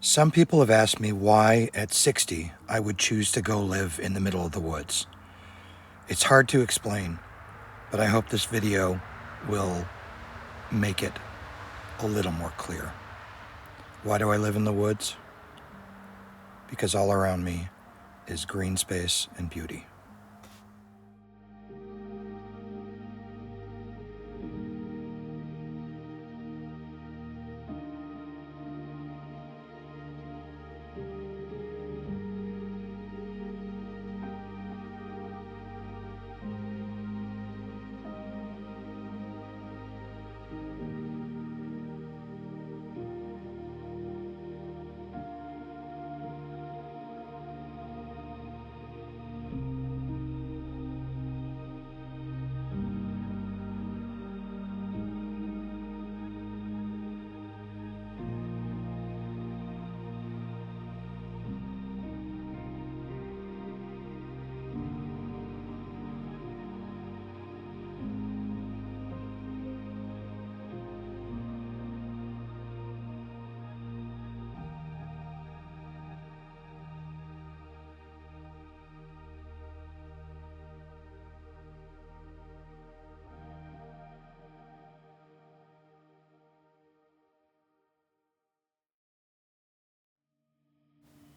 Some people have asked me why, at 60, I would choose to go live in the middle of the woods. It's hard to explain, but I hope this video will make it a little more clear. Why do I live in the woods? Because all around me is green space and beauty.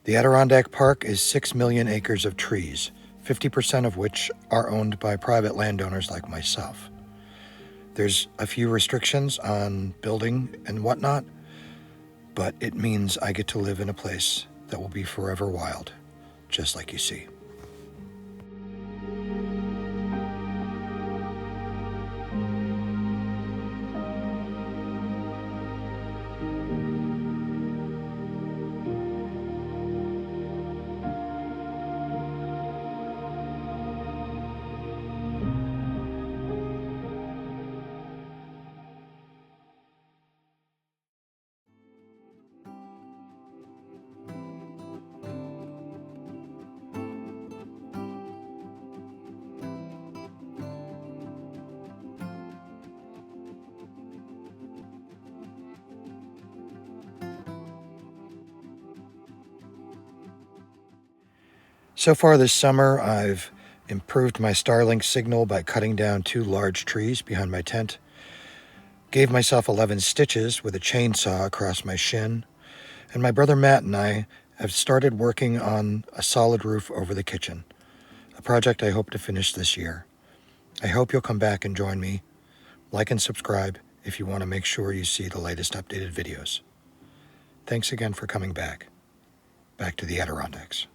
The Adirondack Park is 6 million acres of trees, 50% of which are owned by private landowners like myself. There's a few restrictions on building and whatnot, but it means I get to live in a place that will be forever wild, just like you see. So far this summer, I've improved my Starlink signal by cutting down 2 large trees behind my tent, gave myself 11 stitches with a chainsaw across my shin, and my brother Matt and I have started working on a solid roof over the kitchen, a project I hope to finish this year. I hope you'll come back and join me. Like and subscribe if you want to make sure you see the latest updated videos. Thanks again for coming back. Back to the Adirondacks.